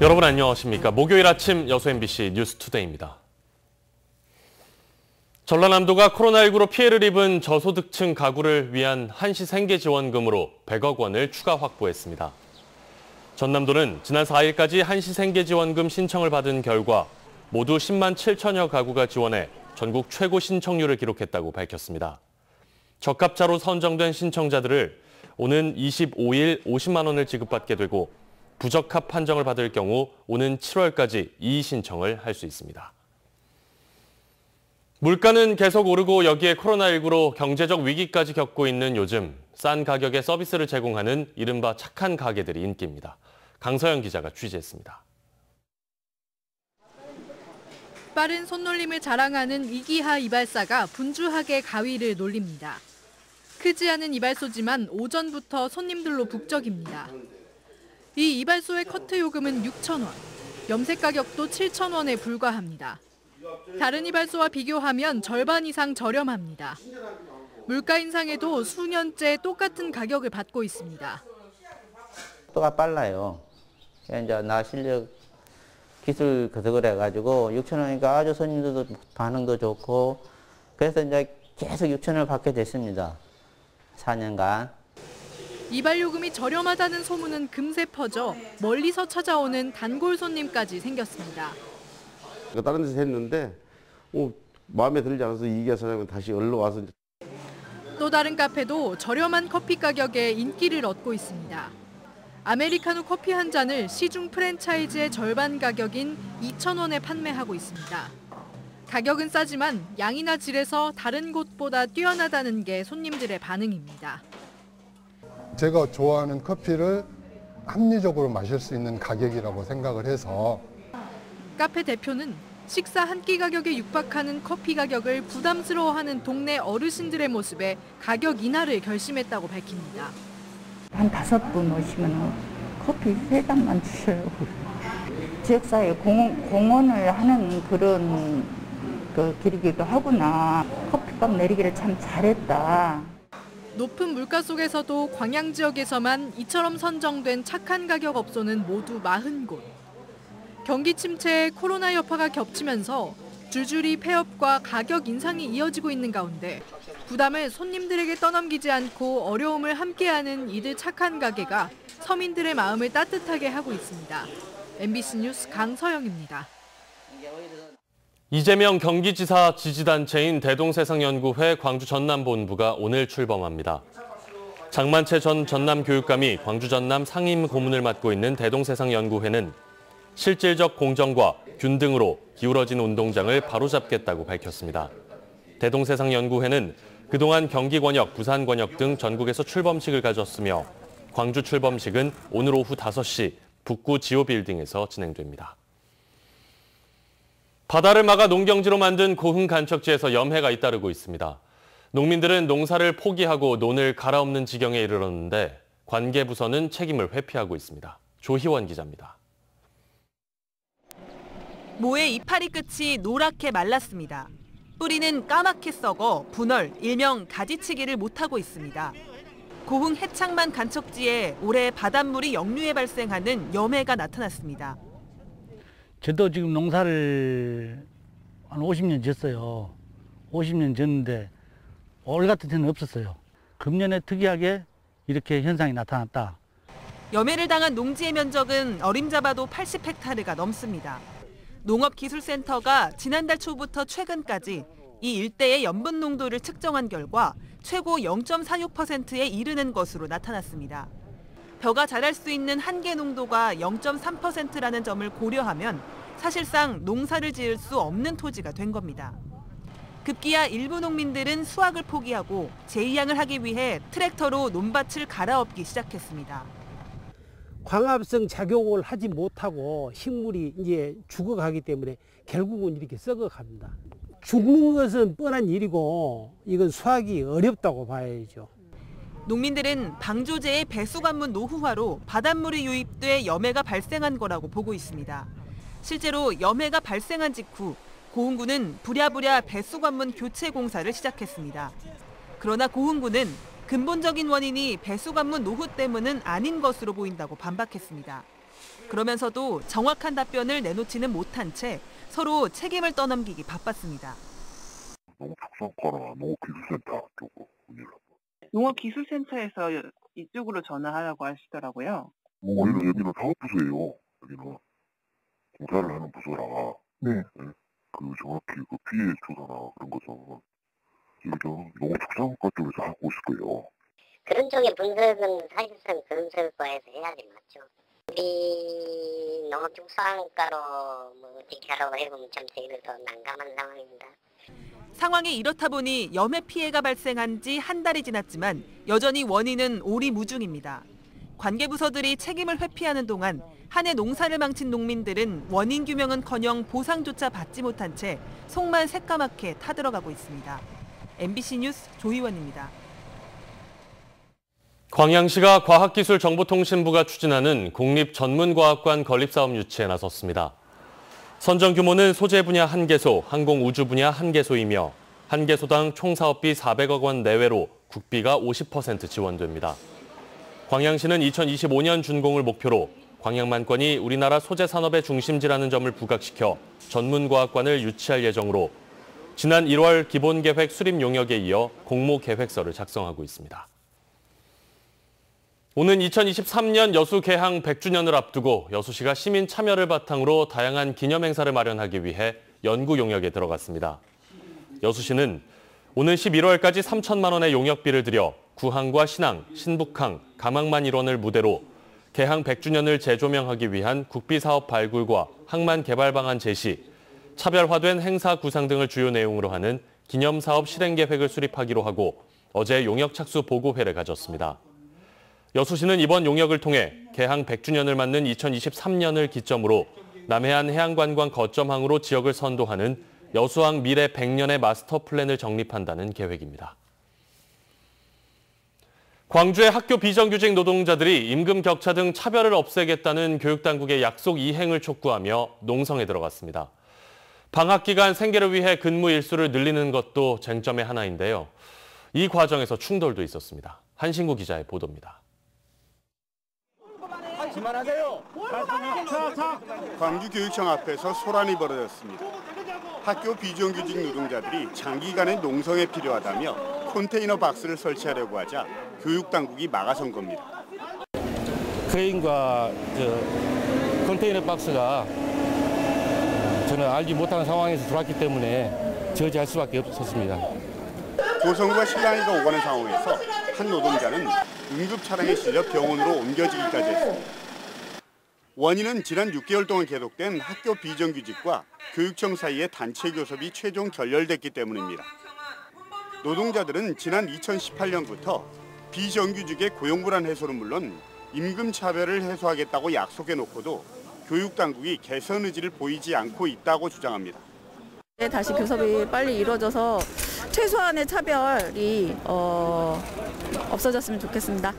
여러분 안녕하십니까? 목요일 아침 여수 MBC 뉴스투데이입니다. 전라남도가 코로나19로 피해를 입은 저소득층 가구를 위한 한시 생계 지원금으로 100억 원을 추가 확보했습니다. 전남도는 지난 4일까지 한시 생계 지원금 신청을 받은 결과 모두 10만 7천여 가구가 지원해 전국 최고 신청률을 기록했다고 밝혔습니다. 적합자로 선정된 신청자들을 오는 25일 50만 원을 지급받게 되고 부적합 판정을 받을 경우 오는 7월까지 이의 신청을 할 수 있습니다. 물가는 계속 오르고 여기에 코로나19로 경제적 위기까지 겪고 있는 요즘 싼 가격에 서비스를 제공하는 이른바 착한 가게들이 인기입니다. 강서영 기자가 취재했습니다. 빠른 손놀림을 자랑하는 이기하 이발사가 분주하게 가위를 놀립니다. 크지 않은 이발소지만 오전부터 손님들로 북적입니다. 이 이발소의 커트 요금은 6,000원, 염색 가격도 7,000원에 불과합니다. 다른 이발소와 비교하면 절반 이상 저렴합니다. 물가 인상에도 수년째 똑같은 가격을 받고 있습니다. 속도가 빨라요. 이제 나 실력 기술 그래 가지고 6,000원이니까 아주 손님들도 반응도 좋고 그래서 이제 계속 6,000원을 받게 됐습니다. 4년간. 이발 요금이 저렴하다는 소문은 금세 퍼져 멀리서 찾아오는 단골 손님까지 생겼습니다. 다른 데서 했는데 마음에 들지 않아서 이기하 사장은 다시 얼른 와서. 또 다른 카페도 저렴한 커피 가격에 인기를 얻고 있습니다. 아메리카노 커피 한 잔을 시중 프랜차이즈의 절반 가격인 2,000원에 판매하고 있습니다. 가격은 싸지만 양이나 질에서 다른 곳보다 뛰어나다는 게 손님들의 반응입니다. 제가 좋아하는 커피를 합리적으로 마실 수 있는 가격이라고 생각을 해서. 카페 대표는 식사 한 끼 가격에 육박하는 커피 가격을 부담스러워하는 동네 어르신들의 모습에 가격 인하를 결심했다고 밝힙니다. 한 5분 오시면 커피 3잔만 주셔요. 지역사회에 공헌을 하는 그런 길이기도 하구나. 커피값 내리기를 참 잘했다. 높은 물가 속에서도 광양 지역에서만 이처럼 선정된 착한 가격 업소는 모두 40곳. 경기 침체에 코로나 여파가 겹치면서 줄줄이 폐업과 가격 인상이 이어지고 있는 가운데 부담을 손님들에게 떠넘기지 않고 어려움을 함께하는 이들 착한 가게가 서민들의 마음을 따뜻하게 하고 있습니다. MBC 뉴스 강서영입니다. 이재명 경기지사 지지단체인 대동세상연구회 광주 전남본부가 오늘 출범합니다. 장만채 전 전남교육감이 광주 전남 상임 고문을 맡고 있는 대동세상연구회는 실질적 공정과 균 등으로 기울어진 운동장을 바로잡겠다고 밝혔습니다. 대동세상연구회는 그동안 경기권역, 부산권역 등 전국에서 출범식을 가졌으며 광주 출범식은 오늘 오후 5시 북구 지오빌딩에서 진행됩니다. 바다를 막아 농경지로 만든 고흥 간척지에서 염해가 잇따르고 있습니다. 농민들은 농사를 포기하고 논을 갈아엎는 지경에 이르렀는데 관계부서는 책임을 회피하고 있습니다. 조희원 기자입니다. 모의 이파리 끝이 노랗게 말랐습니다. 뿌리는 까맣게 썩어 분월, 일명 가지치기를 못하고 있습니다. 고흥 해창만 간척지에 올해 바닷물이 역류해 발생하는 염해가 나타났습니다. 저도 지금 농사를 한 50년 졌어요. 50년 졌는데 올 같은 때는 없었어요. 금년에 특이하게 이렇게 현상이 나타났다. 염해를 당한 농지의 면적은 어림잡아도 80헥타르가 넘습니다. 농업기술센터가 지난달 초부터 최근까지 이 일대의 염분 농도를 측정한 결과 최고 0.46%에 이르는 것으로 나타났습니다. 벼가 자랄 수 있는 한계 농도가 0.3%라는 점을 고려하면 사실상 농사를 지을 수 없는 토지가 된 겁니다. 급기야 일부 농민들은 수확을 포기하고 재이양을 하기 위해 트랙터로 논밭을 갈아엎기 시작했습니다. 광합성 작용을 하지 못하고 식물이 이제 죽어가기 때문에 결국은 이렇게 썩어갑니다. 죽는 것은 뻔한 일이고 이건 수확이 어렵다고 봐야죠. 농민들은 방조제의 배수관문 노후화로 바닷물이 유입돼 염해가 발생한 거라고 보고 있습니다. 실제로 염해가 발생한 직후 고흥군은 부랴부랴 배수관문 교체 공사를 시작했습니다. 그러나 고흥군은 근본적인 원인이 배수관문 노후 때문은 아닌 것으로 보인다고 반박했습니다. 그러면서도 정확한 답변을 내놓지는 못한 채 서로 책임을 떠넘기기 바빴습니다. 농축산과나 농업기술센터 쪽으로 문의를 농업기술센터에서 이쪽으로 전화하라고 하시더라고요. 여기는 사업부서예요. 여기는 공사를 하는 부서라. 네. 그 정확히 그 피해 조사나 그런 것은 여기 농업축산과 쪽에서 하고 있을 거예요. 그런 쪽의 분석은 사실상 건설과에서 해야지 맞죠. 우리 농업축산과로 뭐 어떻게 하라고 해보면 참 저희들도 난감한 상황입니다. 상황이 이렇다 보니 염해 피해가 발생한 지 한 달이 지났지만 여전히 원인은 오리무중입니다. 관계부서들이 책임을 회피하는 동안 한 해 농사를 망친 농민들은 원인 규명은커녕 보상조차 받지 못한 채 속만 새까맣게 타들어가고 있습니다. MBC 뉴스 조희원입니다. 광양시가 과학기술정보통신부가 추진하는 국립전문과학관 건립사업 유치에 나섰습니다. 선정 규모는 소재 분야 1개소, 항공우주 분야 1개소이며 1개소당 총 사업비 400억 원 내외로 국비가 50% 지원됩니다. 광양시는 2025년 준공을 목표로 광양만권이 우리나라 소재 산업의 중심지라는 점을 부각시켜 전문과학관을 유치할 예정으로 지난 1월 기본계획 수립 용역에 이어 공모계획서를 작성하고 있습니다. 오는 2023년 여수 개항 100주년을 앞두고 여수시가 시민 참여를 바탕으로 다양한 기념행사를 마련하기 위해 연구 용역에 들어갔습니다. 여수시는 오는 11월까지 3천만 원의 용역비를 들여 구항과 신항, 신북항, 가망만 일원을 무대로 개항 100주년을 재조명하기 위한 국비사업 발굴과 항만 개발 방안 제시, 차별화된 행사 구상 등을 주요 내용으로 하는 기념사업 실행계획을 수립하기로 하고 어제 용역 착수 보고회를 가졌습니다. 여수시는 이번 용역을 통해 개항 100주년을 맞는 2023년을 기점으로 남해안 해양관광 거점항으로 지역을 선도하는 여수항 미래 100년의 마스터 플랜을 정립한다는 계획입니다. 광주의 학교 비정규직 노동자들이 임금 격차 등 차별을 없애겠다는 교육당국의 약속 이행을 촉구하며 농성에 들어갔습니다. 방학 기간 생계를 위해 근무 일수를 늘리는 것도 쟁점의 하나인데요. 이 과정에서 충돌도 있었습니다. 한신구 기자의 보도입니다. 그만하세요. 광주교육청 앞에서 소란이 벌어졌습니다. 학교 비정규직 노동자들이 장기간의 농성에 필요하다며 컨테이너 박스를 설치하려고 하자 교육당국이 막아선 겁니다. 크레인과 컨테이너 박스가 저는 알지 못하는 상황에서 들어왔기 때문에 저지할 수밖에 없었습니다. 고성과 실랑이가 오가는 상황에서 한 노동자는 응급 차량에 실려 병원으로 옮겨지기까지 했습니다. 원인은 지난 6개월 동안 계속된 학교 비정규직과 교육청 사이의 단체 교섭이 최종 결렬됐기 때문입니다. 노동자들은 지난 2018년부터 비정규직의 고용불안 해소는 물론 임금 차별을 해소하겠다고 약속해놓고도 교육당국이 개선 의지를 보이지 않고 있다고 주장합니다. 다시 교섭이 빨리 이루어져서 최소한의 차별이 없어졌으면 좋겠습니다.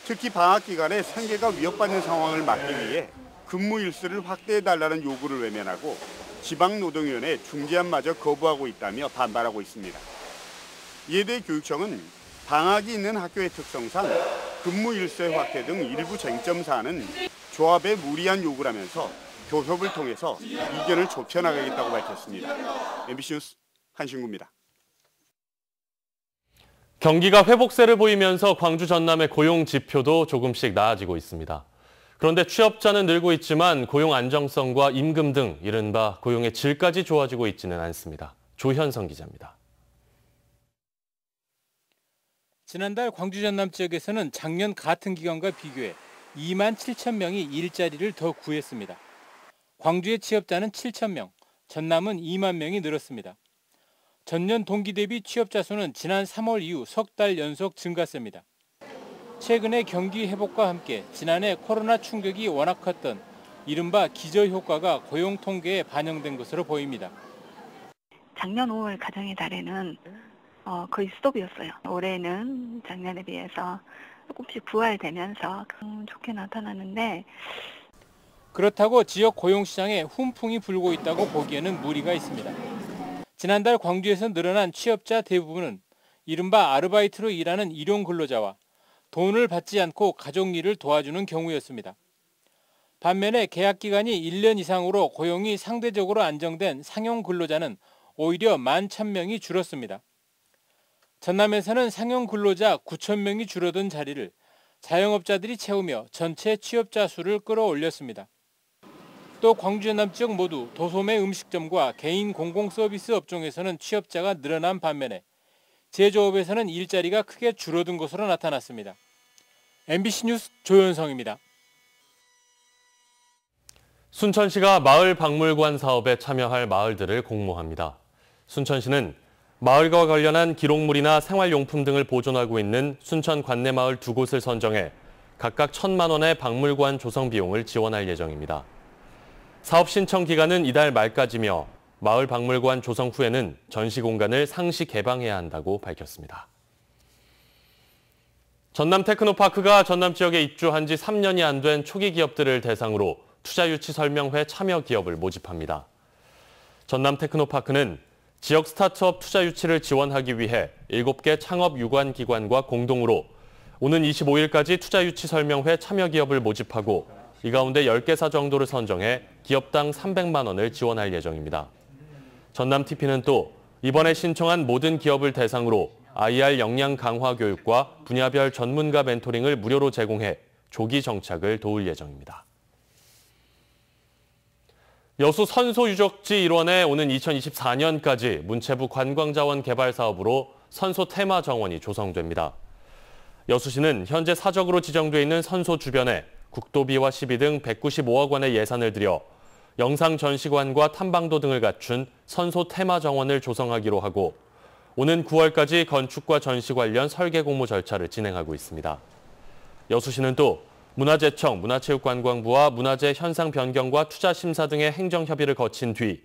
특히 방학 기간에 생계가 위협받는 상황을 막기 위해 근무 일수를 확대해달라는 요구를 외면하고 지방노동위원회 중재안마저 거부하고 있다며 반발하고 있습니다. 이에 대해 교육청은 방학이 있는 학교의 특성상 근무 일수의 확대 등 일부 쟁점 사안은 조합의 무리한 요구라면서 교섭을 통해서 이견을 좁혀나가겠다고 밝혔습니다. MBC 뉴스 한신구입니다. 경기가 회복세를 보이면서 광주 전남의 고용 지표도 조금씩 나아지고 있습니다. 그런데 취업자는 늘고 있지만 고용 안정성과 임금 등 이른바 고용의 질까지 좋아지고 있지는 않습니다. 조현성 기자입니다. 지난달 광주 전남 지역에서는 작년 같은 기간과 비교해 2만 7천 명이 일자리를 더 구했습니다. 광주의 취업자는 7천 명, 전남은 2만 명이 늘었습니다. 전년 동기 대비 취업자 수는 지난 3월 이후 석 달 연속 증가세입니다. 최근의 경기 회복과 함께 지난해 코로나 충격이 워낙 컸던 이른바 기저효과가 고용 통계에 반영된 것으로 보입니다. 작년 5월 가정의 달에는 거의 스톱이었어요. 올해는 작년에 비해서 조금씩 부활되면서 좋게 나타나는데 그렇다고 지역 고용시장에 훈풍이 불고 있다고 보기에는 무리가 있습니다. 지난달 광주에서 늘어난 취업자 대부분은 이른바 아르바이트로 일하는 일용 근로자와 돈을 받지 않고 가족 일을 도와주는 경우였습니다. 반면에 계약 기간이 1년 이상으로 고용이 상대적으로 안정된 상용 근로자는 오히려 11,000명이 줄었습니다. 전남에서는 상용 근로자 9,000명이 줄어든 자리를 자영업자들이 채우며 전체 취업자 수를 끌어올렸습니다. 또 광주 전남 지역 모두 도소매 음식점과 개인 공공서비스 업종에서는 취업자가 늘어난 반면에 제조업에서는 일자리가 크게 줄어든 것으로 나타났습니다. MBC 뉴스 조현성입니다. 순천시가 마을 박물관 사업에 참여할 마을들을 공모합니다. 순천시는 마을과 관련한 기록물이나 생활용품 등을 보존하고 있는 순천 관내마을 2곳을 선정해 각각 1,000만 원의 박물관 조성 비용을 지원할 예정입니다. 사업 신청 기간은 이달 말까지며 마을 박물관 조성 후에는 전시 공간을 상시 개방해야 한다고 밝혔습니다. 전남 테크노파크가 전남 지역에 입주한 지 3년이 안 된 초기 기업들을 대상으로 투자유치 설명회 참여 기업을 모집합니다. 전남 테크노파크는 지역 스타트업 투자유치를 지원하기 위해 7개 창업 유관 기관과 공동으로 오는 25일까지 투자유치 설명회 참여 기업을 모집하고 이 가운데 10개사 정도를 선정해 기업당 300만 원을 지원할 예정입니다. 전남TP는 또 이번에 신청한 모든 기업을 대상으로 IR 역량 강화 교육과 분야별 전문가 멘토링을 무료로 제공해 조기 정착을 도울 예정입니다. 여수 선소 유적지 일원에 오는 2024년까지 문체부 관광자원 개발 사업으로 선소 테마 정원이 조성됩니다. 여수시는 현재 사적으로 지정돼 있는 선소 주변에 국도비와 시비 등 195억 원의 예산을 들여 영상 전시관과 탐방도 등을 갖춘 선소 테마 정원을 조성하기로 하고 오는 9월까지 건축과 전시 관련 설계 공모 절차를 진행하고 있습니다. 여수시는 또 문화재청, 문화체육관광부와 문화재 현상 변경과 투자 심사 등의 행정 협의를 거친 뒤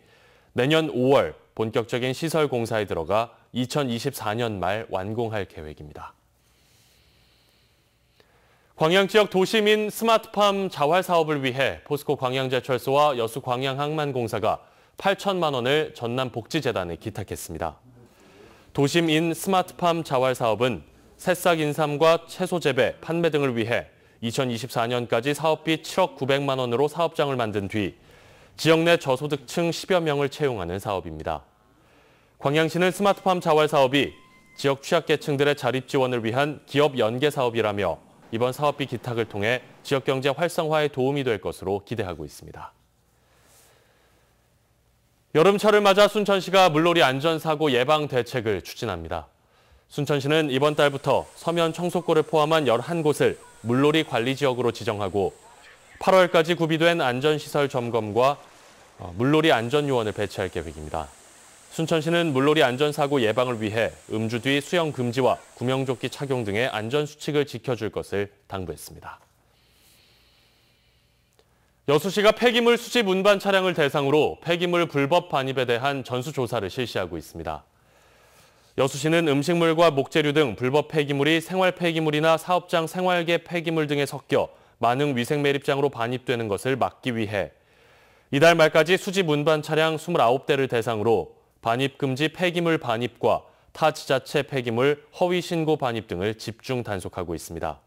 내년 5월 본격적인 시설 공사에 들어가 2024년 말 완공할 계획입니다. 광양 지역 도시민 스마트팜 자활 사업을 위해 포스코 광양제철소와 여수 광양항만공사가 8천만 원을 전남복지재단에 기탁했습니다. 도심인 스마트팜 자활 사업은 새싹 인삼과 채소 재배, 판매 등을 위해 2024년까지 사업비 7억 900만 원으로 사업장을 만든 뒤 지역 내 저소득층 10여 명을 채용하는 사업입니다. 광양시는 스마트팜 자활 사업이 지역 취약계층들의 자립 지원을 위한 기업 연계 사업이라며 이번 사업비 기탁을 통해 지역 경제 활성화에 도움이 될 것으로 기대하고 있습니다. 여름철을 맞아 순천시가 물놀이 안전사고 예방 대책을 추진합니다. 순천시는 이번 달부터 서면 청소골을 포함한 11곳을 물놀이 관리 지역으로 지정하고 8월까지 구비된 안전시설 점검과 물놀이 안전요원을 배치할 계획입니다. 순천시는 물놀이 안전사고 예방을 위해 음주 뒤 수영 금지와 구명조끼 착용 등의 안전수칙을 지켜줄 것을 당부했습니다. 여수시가 폐기물 수집 운반 차량을 대상으로 폐기물 불법 반입에 대한 전수조사를 실시하고 있습니다. 여수시는 음식물과 목재류 등 불법 폐기물이 생활 폐기물이나 사업장 생활계 폐기물 등에 섞여 만흥 위생 매립장으로 반입되는 것을 막기 위해 이달 말까지 수집 운반 차량 29대를 대상으로 반입 금지 폐기물 반입과 타 지자체 폐기물 허위 신고 반입 등을 집중 단속하고 있습니다.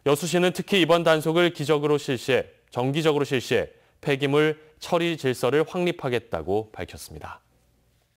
여수시는 특히 이번 단속을 정기적으로 실시해 폐기물 처리 질서를 확립하겠다고 밝혔습니다.